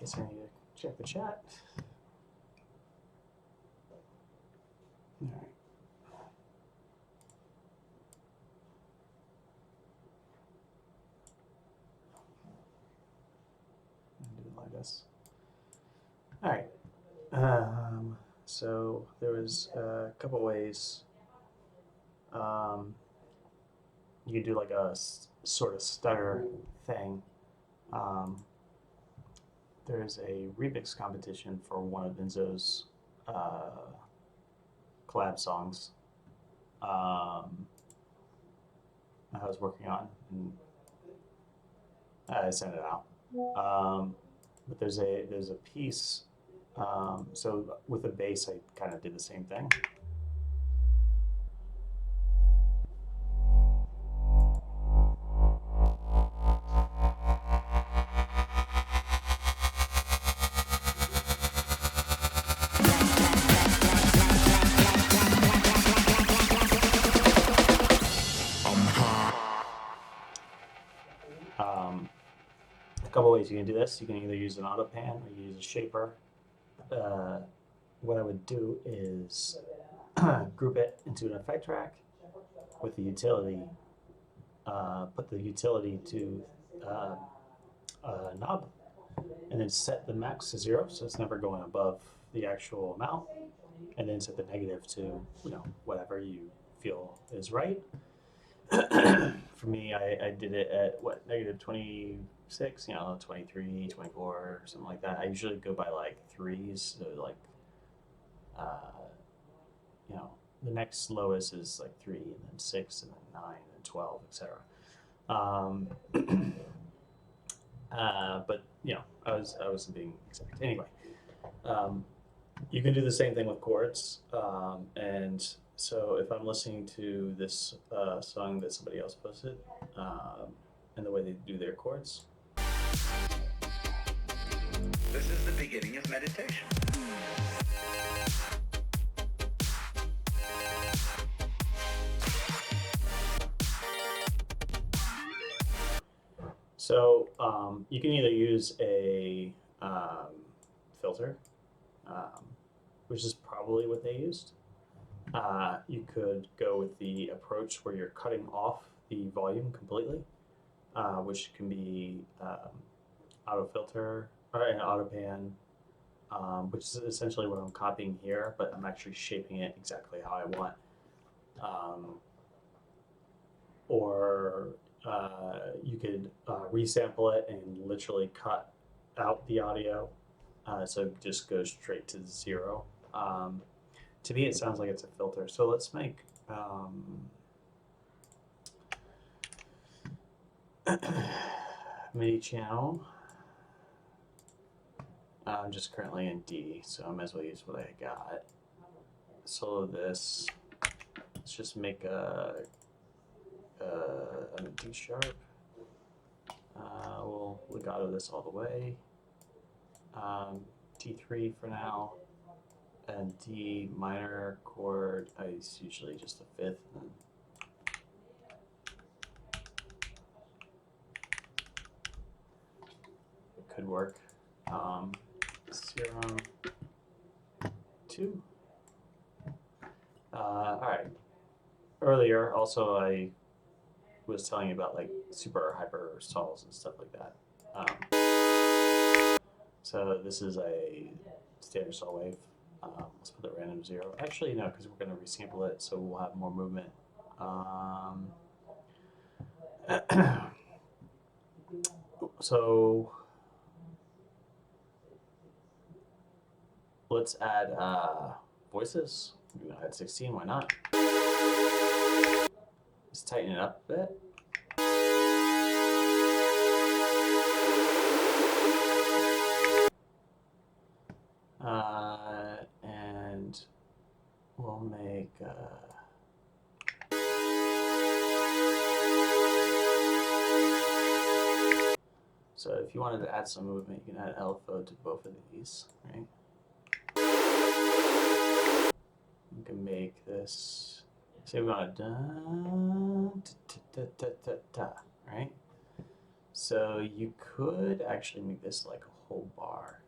guess I need to check the chat. All right. Do it like this. All right. So there was a couple ways you can do like a sort of stutter thing. There's a remix competition for one of Enzo's collab songs I was working on, and I sent it out. But there's a piece. So with the bass, I kind of did the same thing. A couple ways you can do this. You can either use an auto pan or you use a shaper. What I would do is group it into an effect track with the utility. Put the utility to a knob, and then set the max to 0, so it's never going above the actual amount, and then set the negative to whatever you feel is right. For me, I did it at what, negative 26, 23, 24, something like that. I usually go by like threes, so like the next lowest is like 3, and then 6, and then 9, and 12, etc. But I wasn't being exact. Anyway, you can do the same thing with chords, and so if I'm listening to this song that somebody else posted, and the way they do their chords. This is the beginning of meditation. So you can either use a filter, which is probably what they used. You could go with the approach where you're cutting off the volume completely, which can be auto filter or an auto pan, which is essentially what I'm copying here, but I'm actually shaping it exactly how I want. Or you could resample it and literally cut out the audio, so it just goes straight to 0. To me, it sounds like it's a filter. So let's make MIDI channel. I'm just currently in D, so I might as well use what I got. Solo this. Let's just make a D sharp. We'll legato this all the way. D3 for now, and D minor chord. It's usually just a 5th. It could work. Serum 2. All right. Earlier, also I was telling you about like super hyper stalls and stuff like that. So this is a standard stall wave. Let's put the random 0. Actually, no, because we're going to resample it, so we'll have more movement. So let's add voices. We're going to add 16. Why not? Let's tighten it up a bit. And we'll make so if you wanted to add some movement, you can add LFO to both of these, right? You can make this, say we want to right? So you could actually make this like a whole bar.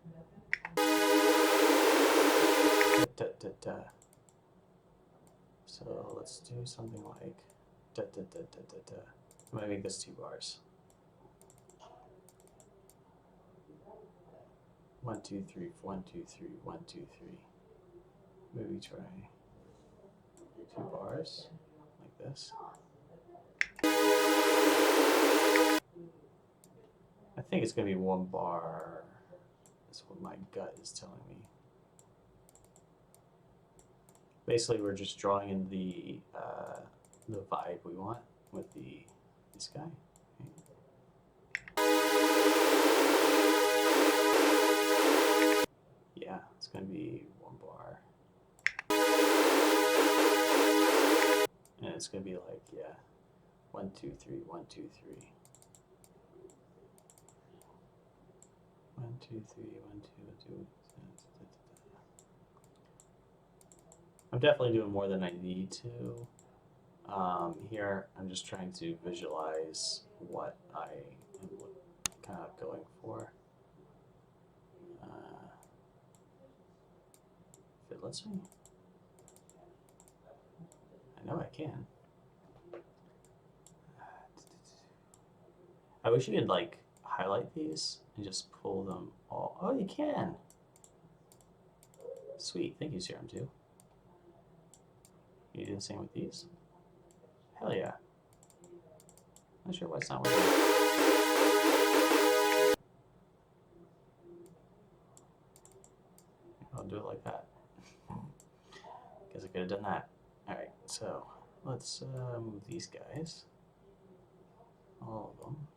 Da, da, da. So let's do something like da, da, da, da, da, da. I'm gonna make this 2 bars. 1, 2, 3, 1, 2, 3, 1, 2, 3. Maybe try 2 bars like this. I think it's gonna be 1 bar. That's what my gut is telling me. Basically, we're just drawing in the vibe we want with this guy. Yeah, it's gonna be 1 bar, and it's gonna be like 1, 2, 3, 1, 2, 3. 1, 2, 3, 1, 2, 2. I'm definitely doing more than I need to. Here, I'm just trying to visualize what I am kind of going for. If it lets me. I know I can. I wish you could like highlight these and just pull them all. Oh, you can. Sweet. Thank you, Serum, too. You do the same with these? Hell yeah. Not sure why it's not working. I'll do it like that. Guess I could have done that. Alright, so let's move these guys. All of them.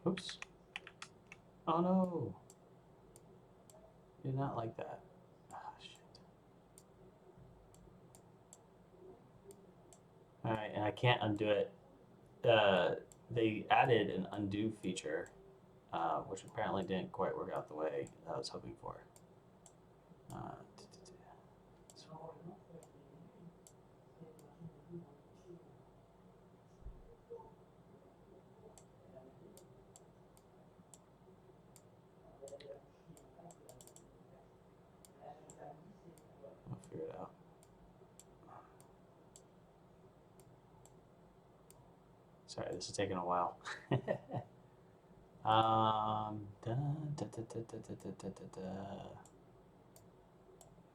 Oops. Oh no. Did not like that. Ah, shit. Alright, and I can't undo it. They added an undo feature, which apparently didn't quite work out the way I was hoping for. I'll figure it out. Sorry, this is taking a while. Da, da, da, da, da, da, da, da, da.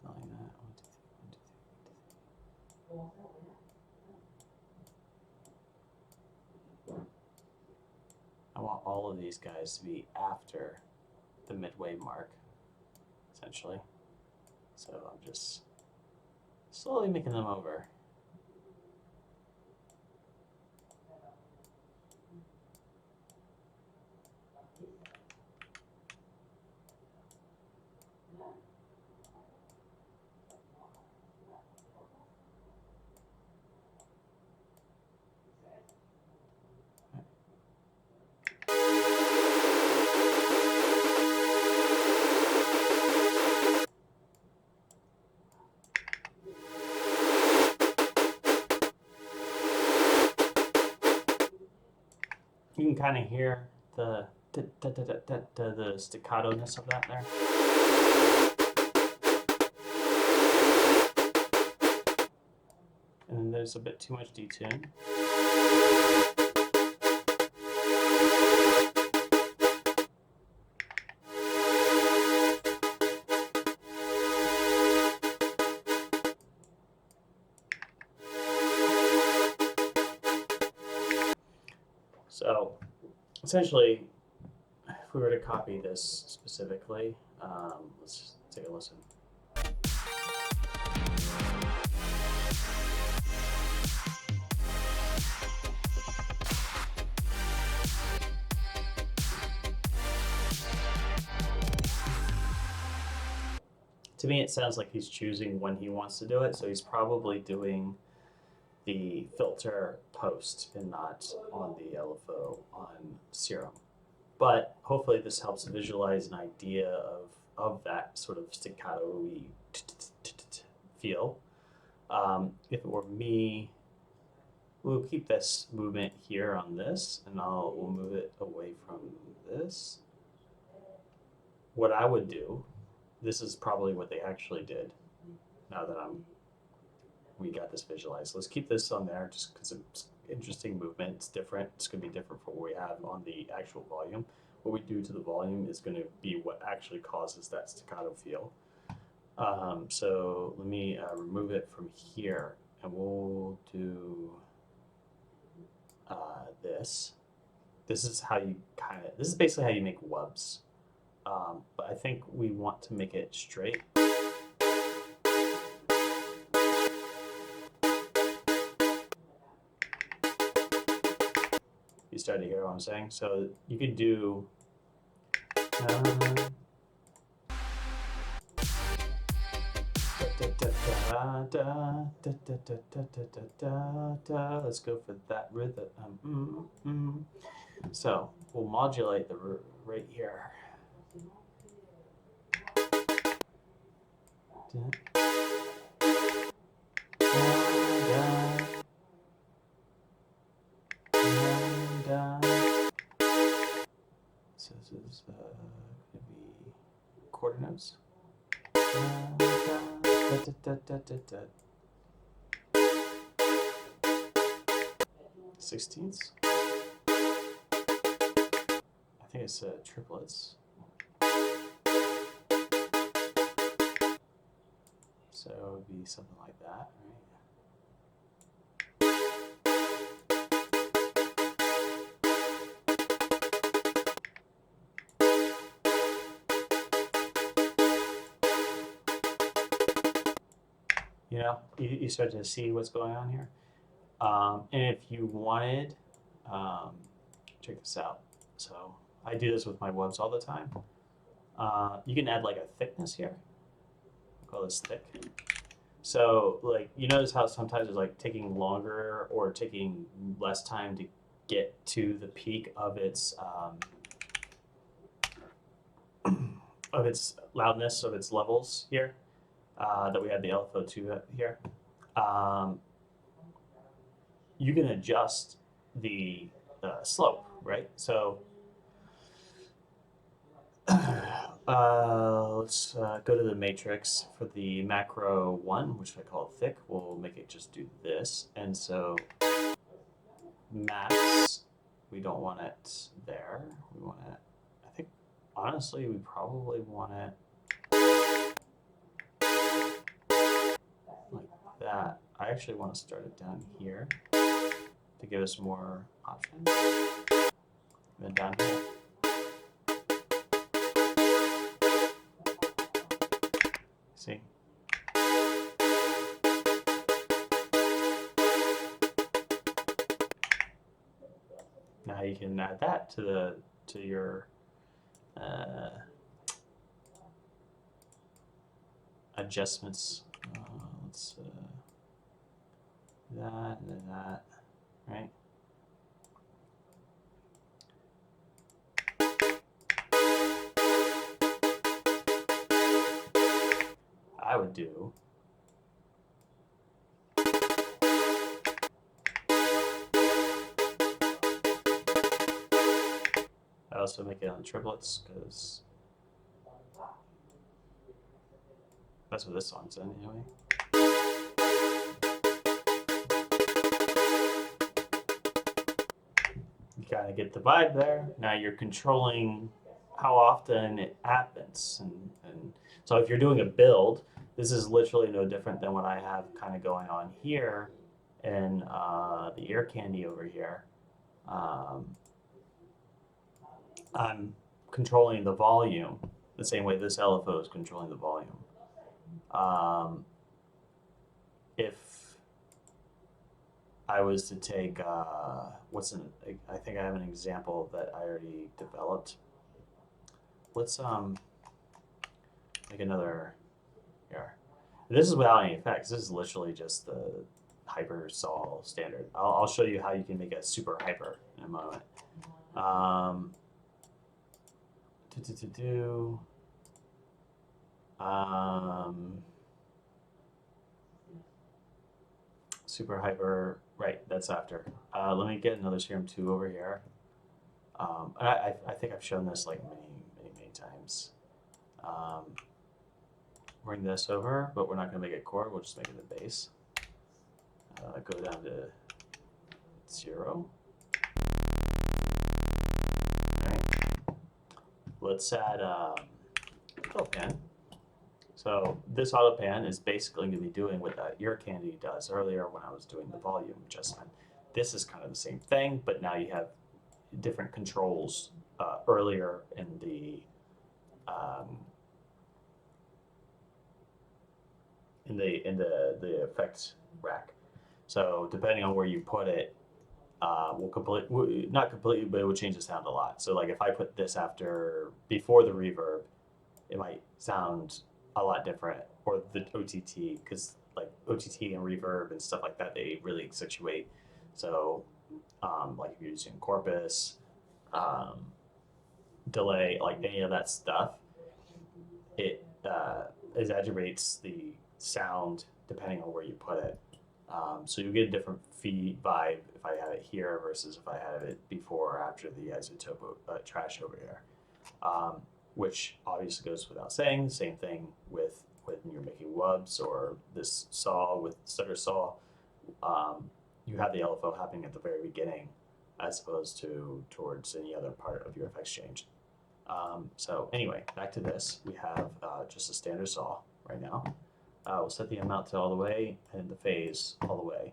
Not like that. 1, 2, 3, 1, 2, 3, 1, 2, 3. I want all of these guys to be after the midway mark, essentially. So I'm just slowly making them over. You can kind of hear the staccato-ness of that there. And then there's a bit too much detune. So essentially, if we were to copy this specifically, let's take a listen. To me, it sounds like he's choosing when he wants to do it, so he's probably doing the filter post and not on the LFO on Serum. But hopefully this helps visualize an idea of that sort of staccato-y feel. If it were me we'll keep this movement here on this, and we'll move it away from this. What I would do, this is probably what they actually did. Now that we got this visualized, let's keep this on there just because it's interesting movement. It's different. It's going to be different from what we have on the actual volume. What we do to the volume is going to be what actually causes that staccato feel. So let me remove it from here, and we'll do this. This is how you this is basically how you make wubs. But I think we want to make it straight. You start to hear what I'm saying? So you could do let's go for that rhythm. So we'll modulate the right here. So this is going to be quarter notes. 16ths. I think it's triplets. So it would be something like that, right? You know, you start to see what's going on here. And if you wanted, check this out. So I do this with my wubs all the time. You can add like a thickness here. I'll call this thick. So like, you notice how sometimes it's like taking longer or taking less time to get to the peak of its loudness, of its levels here. That we have the LFO2 here. You can adjust the slope, right? So let's go to the matrix for the macro 1, which I call thick. We'll make it just do this. And so max, we don't want it there. We want it, I think, honestly, we probably want it like that. I actually want to start it down here to give us more options. And then down here. See? Now you can add that to your adjustments. Let's that and then that, right? I would do I also make it on triplets because that's what this song's in anyway. You kind of get the vibe there. Now you're controlling how often it happens. And so if you're doing a build, this is literally no different than what I have kind of going on here and the ear candy over here. I'm controlling the volume the same way this LFO is controlling the volume. If I was to take, I think I have an example that I already developed. Let's make another here. This is without any effects. This is literally just the hyper saw standard. I'll show you how you can make a super hyper in a moment. Super hyper Right, that's after. Let me get another Serum 2 over here. And I think I've shown this like many times. Bring this over, but we're not going to make it chord, we'll just make it the bass. Go down to 0. Alright. Let's add auto pan. So this auto pan is basically going to be doing what that ear candy does earlier when I was doing the volume adjustment. This is kind of the same thing, but now you have different controls earlier in the effects rack. So depending on where you put it, not completely, but it would change the sound a lot. So like if I put this before the reverb, it might sound a lot different, or the OTT, because like OTT and reverb and stuff like that, they really accentuate. So like if you're using corpus, delay, like any of that stuff, it exaggerates the sound depending on where you put it. So you get a different vibe if I had it here versus if I had it before or after the isotope trash over here. Which obviously goes without saying. Same thing with when you're making wubs or this saw with stutter saw. You have the LFO happening at the very beginning as opposed to towards any other part of your effects change. So anyway, back to this. We have just a standard saw right now. We'll set the amount to all the way and the phase all the way.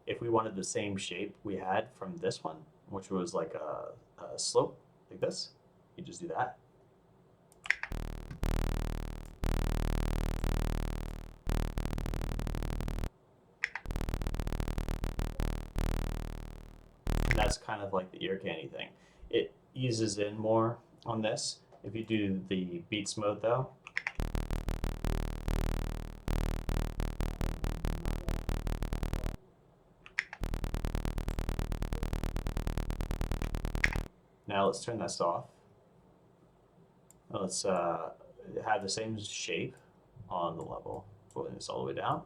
If we wanted the same shape we had from this one, which was like a slope like this, you just do that. And that's kind of like the ear candy thing. It eases in more on this. If you do the beats mode though, now let's turn this off. Let's have the same shape on the level, pulling this all the way down.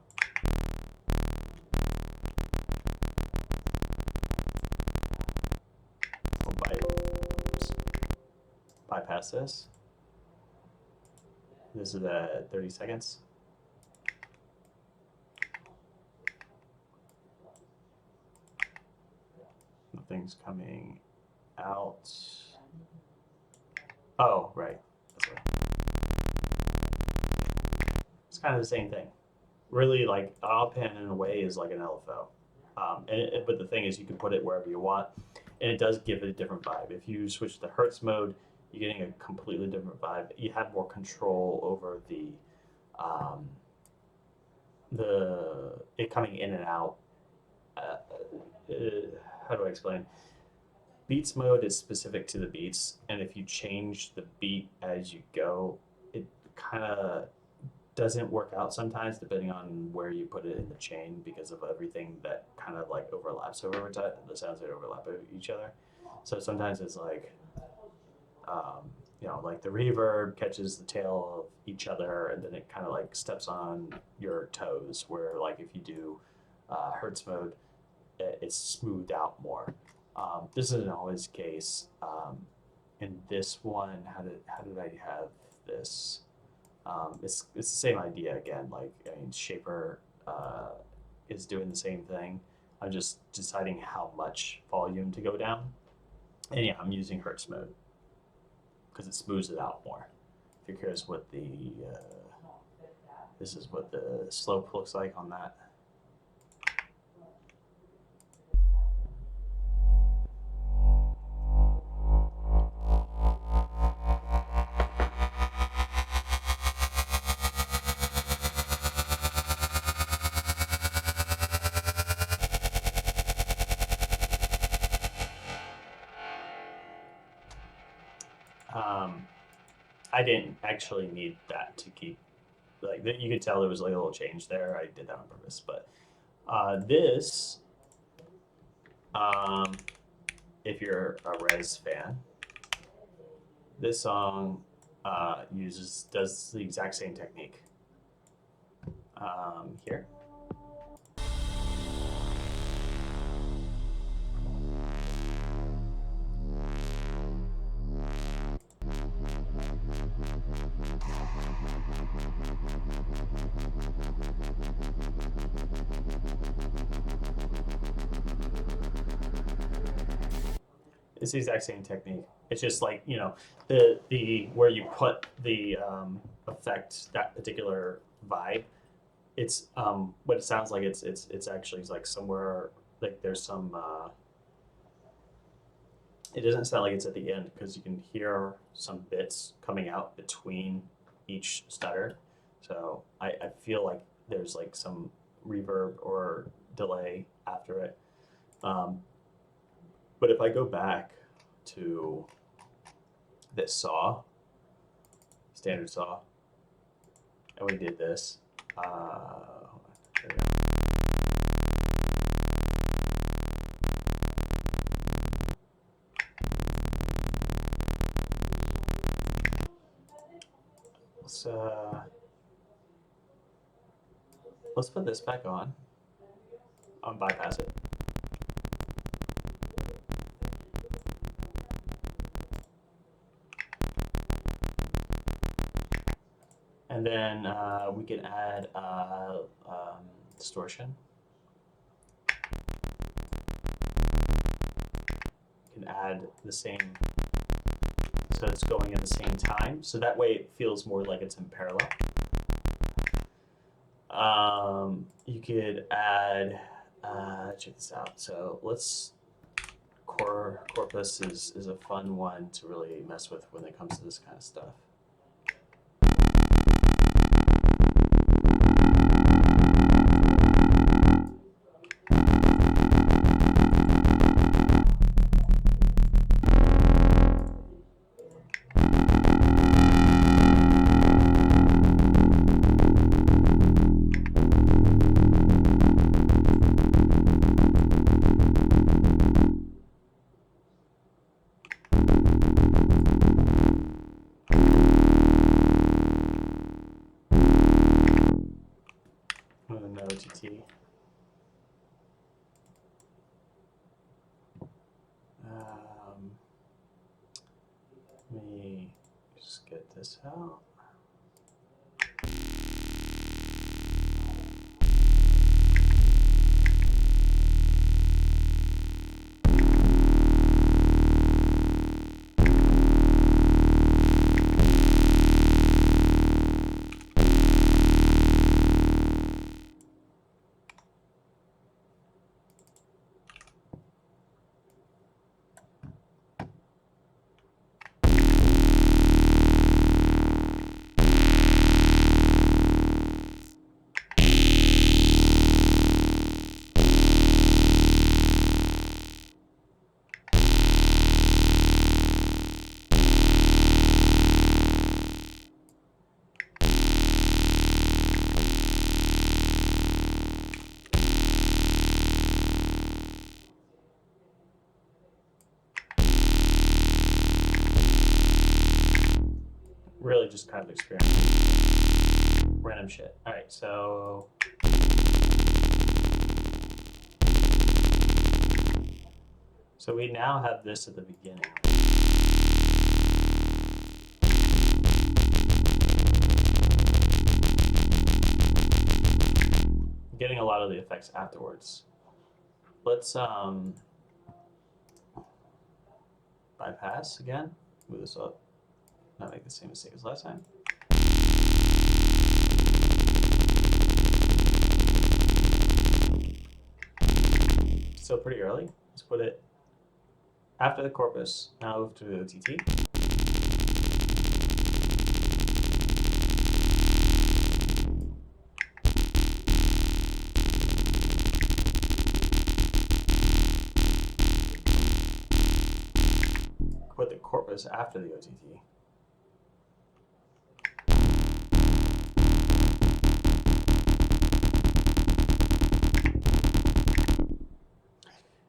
Bypass this. This is at 30 seconds. Nothing's coming out. Oh, right. That's right. It's kind of the same thing. Really, like auto pan in a way is like an LFO. But the thing is, you can put it wherever you want, and it does give it a different vibe. If you switch to Hertz mode, you're getting a completely different vibe. You have more control over it coming in and out. How do I explain? Beats mode is specific to the beats, and if you change the beat as you go, it kind of doesn't work out sometimes depending on where you put it in the chain because of everything that kind of like overlaps over time, the sounds that overlap each other. So sometimes it's like, like the reverb catches the tail of each other and then it kind of like steps on your toes, where like if you do Hertz mode, it's smoothed out more. This isn't always the case. In this one, how did I have this? It's the same idea again. Like Shaper is doing the same thing. I'm just deciding how much volume to go down, and yeah, I'm using Hertz mode because it smooths it out more. If you're curious what this is what the slope looks like on that. I didn't actually need that to keep, like, you could tell there was like a little change there. I did that on purpose, but this, if you're a Res fan, this song does the exact same technique. Here. It's the exact same technique. It's just like, you know, the where you put the effect, that particular vibe. It's what it sounds like. It's actually like somewhere like there's some. It doesn't sound like it's at the end because you can hear some bits coming out between each stutter. So I feel like there's like some reverb or delay after it. But if I go back to this saw, standard saw, and we did this, there we go. Let's put this back on. Bypass it. And then we can add distortion. We can add the same, so it's going at the same time. So that way it feels more like it's in parallel. You could add, check this out. So let's, corpus is a fun one to really mess with when it comes to this kind of stuff. No OTT. Let me just get this out. Really just kind of experimenting. Random shit. All right, so we now have this at the beginning. I'm getting a lot of the effects afterwards. Let's bypass again. Move this up. Not make the same mistake as last time. Still pretty early. Let's put it after the corpus. Now move to the OTT. Put the corpus after the OTT.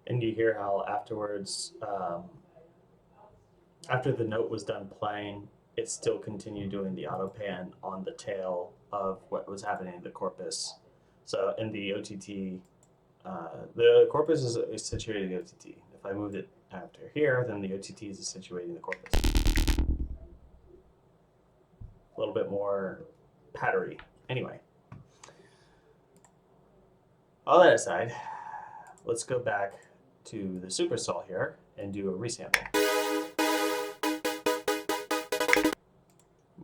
And you hear how afterwards, after the note was done playing, it still continued doing the auto pan on the tail of what was happening in the corpus. So in the OTT, the corpus is situated in the OTT. If I moved it after here, then the OTT is situated in the corpus. A little bit more pattery. Anyway, all that aside, let's go back to the supersaw here and do a resample.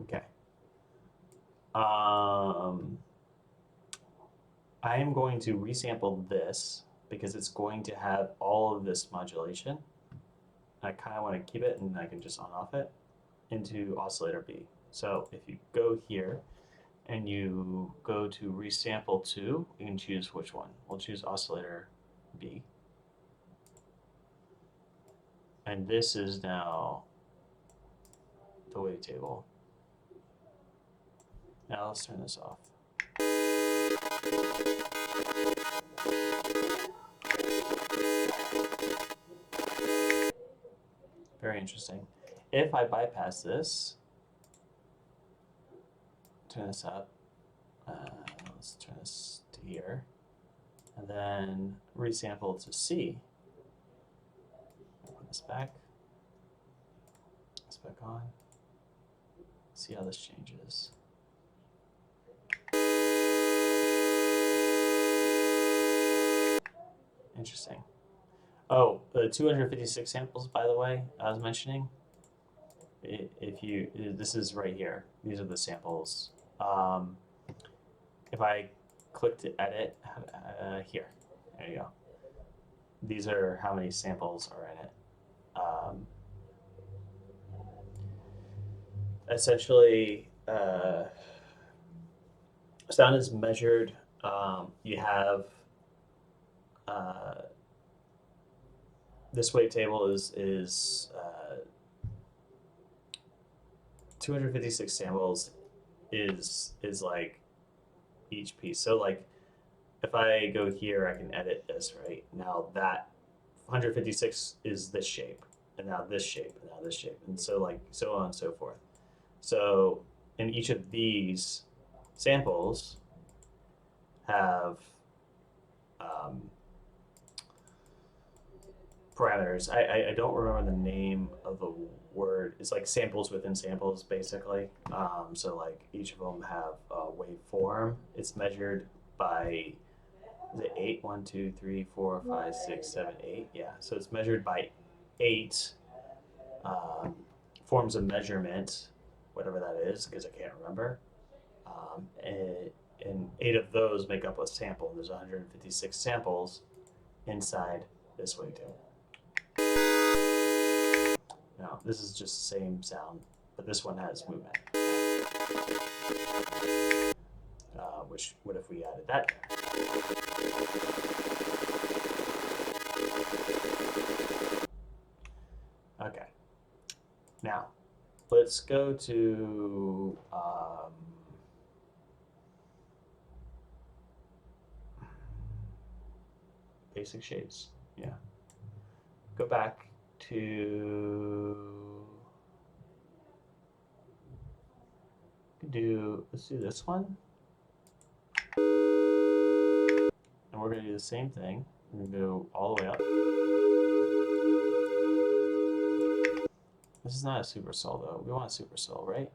Okay. I am going to resample this because it's going to have all of this modulation. I kind of want to keep it, and I can just on off it into oscillator B. So if you go here and you go to resample to, you can choose which one. We'll choose oscillator B. And this is now the wavetable. Now let's turn this off. Very interesting. If I bypass this, turn this up, let's turn this to here, and then resample to C. Put this back on. See how this changes. Interesting. Oh, the 256 samples, by the way, I was mentioning. This is right here. These are the samples. If I click to edit, here, there you go. These are how many samples are in it. Essentially, sound is measured. You have this wavetable is 256 samples is like each piece. So like if I go here, I can edit this, right? Now that 156 is this shape, and now this shape, and now this shape, and so like so on and so forth. So in each of these samples have parameters. I don't remember the name of the word. It's like samples within samples, basically. So like each of them have a waveform. It's measured by, is it 8? 1, 2, 3, 4, 5, 6, 7, 8. Yeah. So it's measured by 8 forms of measurement, whatever that is, because I can't remember. And 8 of those make up a sample. There's 156 samples inside this wavetable. Now, this is just the same sound, but this one has movement. Which, what if we added that there? Okay. Now, let's go to basic shapes. Yeah. Go back to let's do this one. And we're gonna do the same thing. We're gonna go all the way up. This is not a super sol though. We want a super sol, right?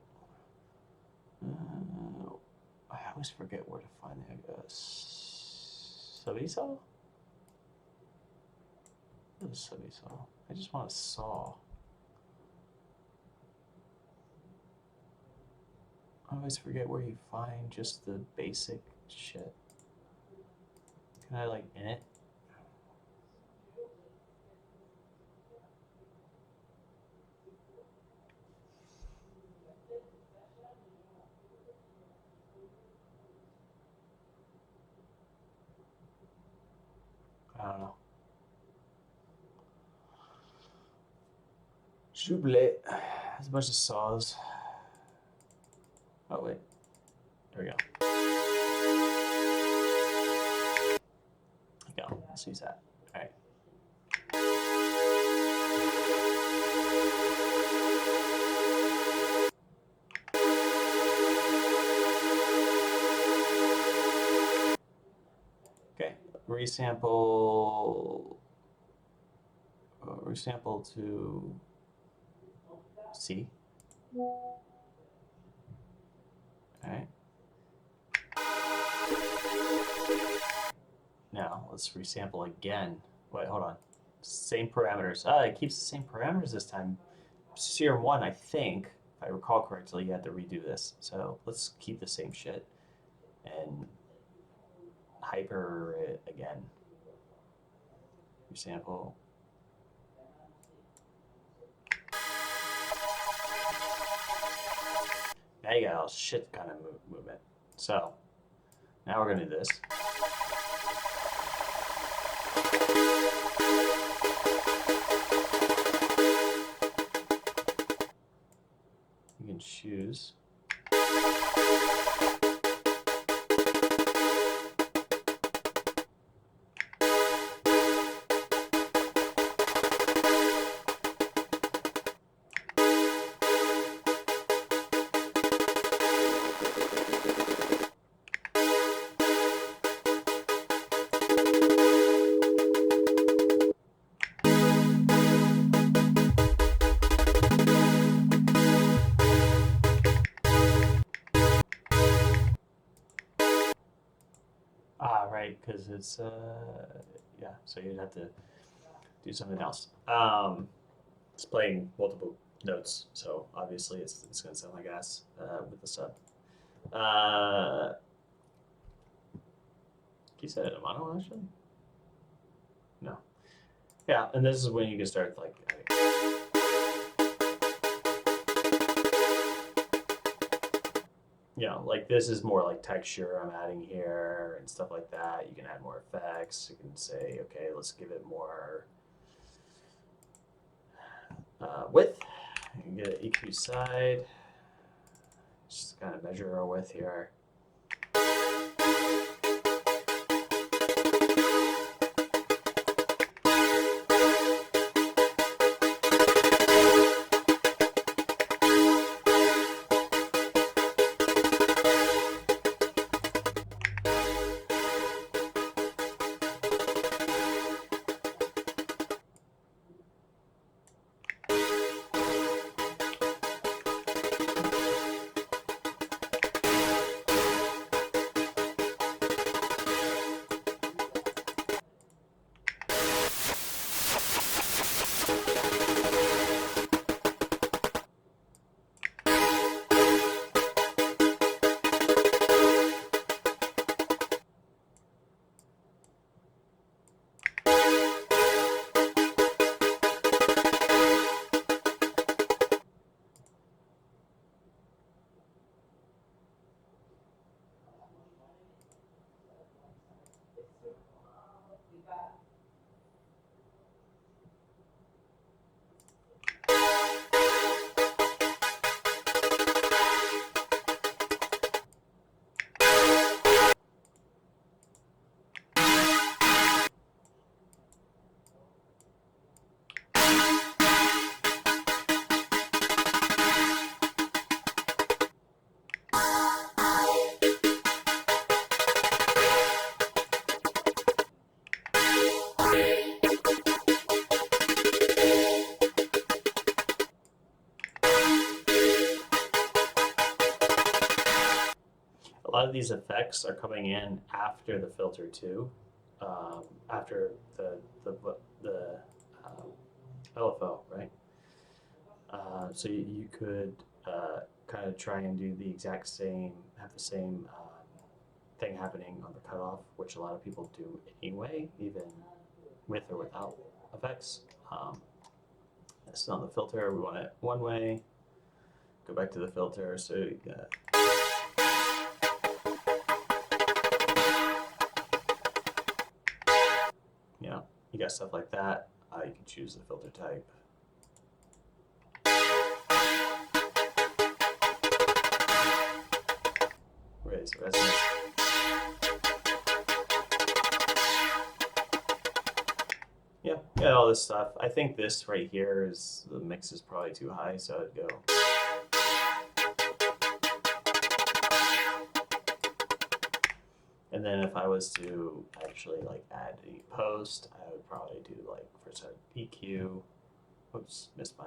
I always forget where to find it. Subisol? What is subisol? I just want a saw. I always forget where you find just the basic shit. Can I like in it? I don't know. Jouble has a bunch of saws. Oh wait, there we go. There we go. Let's use that. All right. Okay, resample to C. All right. Now let's resample again. Wait, hold on. Same parameters. It keeps the same parameters this time. Serum 1, I think, if I recall correctly, you had to redo this. So let's keep the same shit and hyper it again. Resample. Now you got all shit kind of movement. So now we're gonna do this. You can choose. Right, because it's yeah, so you'd have to do something else. It's playing multiple notes, so obviously it's going to sound like ass with the sub. You said it in mono, actually? No. Yeah, and this is when you can start like adding. You know, like this is more like texture I'm adding here and stuff like that. You can add more effects. You can say, okay, let's give it more width. You can get an EQ side. Just kind of measure our width here. A lot of these effects are coming in after the filter too, after the LFO, right? So you could kind of try and do the exact same, have the same thing happening on the cutoff, which a lot of people do anyway, even with or without effects. So on the filter, we want it one way. Go back to the filter, so you got. You know, you got stuff like that. You can choose the filter type. Raise the resonance. Yeah, all this stuff. I think this right here is, the mix is probably too high, so I'd go. And then if I was to actually like add a post, I would probably do like first EQ. Oops, missed my.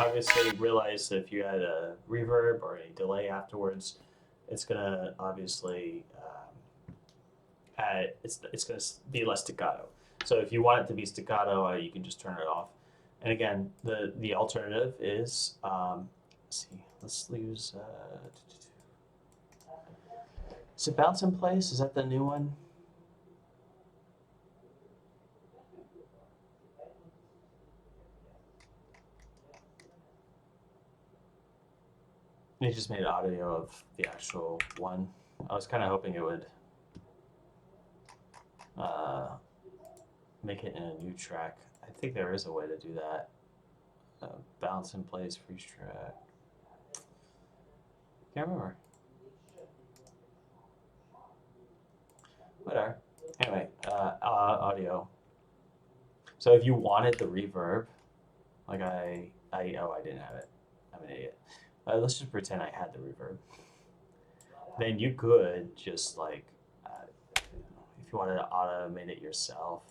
obviously realize that if you add a reverb or a delay afterwards, it's gonna obviously it's gonna be less staccato. So if you want it to be staccato, you can just turn it off. And again, the alternative is let's see, let's use is it Bounce in Place? Is that the new one? They just made audio of the actual one. I was kind of hoping it would make it in a new track. I think there is a way to do that. Bounce in Place, freeze track. Can't remember. Whatever. Anyway, audio. So if you wanted the reverb, like I didn't have it. I'm an idiot. Let's just pretend I had the reverb. Then you could just like, if you wanted to automate it yourself.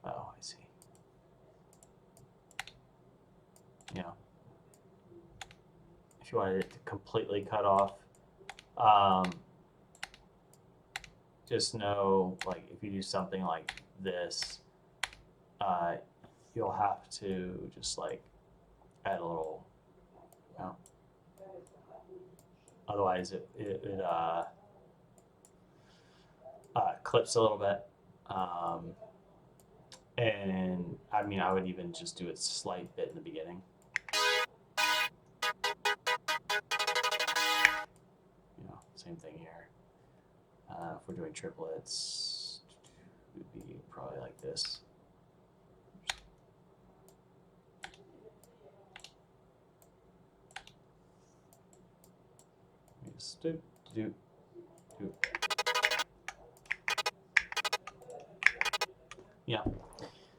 Oh, I see. You know, if you wanted it to completely cut off, just know, like, if you do something like this, you'll have to just like add a little, you know, otherwise it clips a little bit. And I mean, I would even just do a slight bit in the beginning. You know, same thing here. If we're doing triplets, it would be probably like this. Just do. Yeah.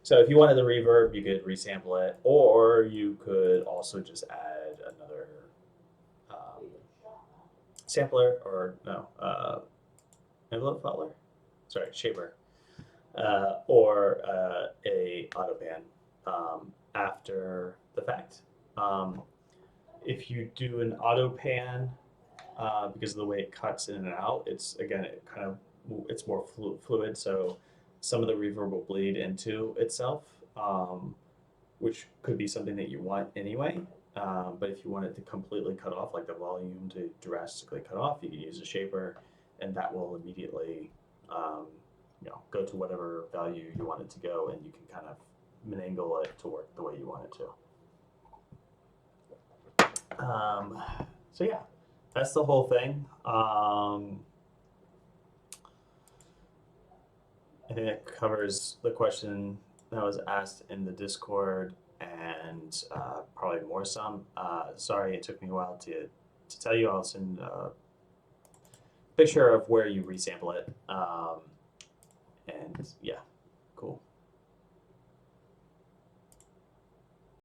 So if you wanted the reverb, you could resample it, or you could also just add another sampler, or no, envelope follower? Sorry, shaper, or a auto pan after the fact. If you do an auto pan, because of the way it cuts in and out, it's it's more fluid, so some of the reverb will bleed into itself, which could be something that you want anyway. But if you want it to completely cut off, like the volume to drastically cut off, you can use a shaper, and that will immediately, go to whatever value you want it to go, and you can kind of finagle it to work the way you want it to. So yeah, that's the whole thing. I think that covers the question that was asked in the Discord, and probably more some. Sorry, it took me a while to tell you. I'll send a picture of where you resample it. And yeah, cool.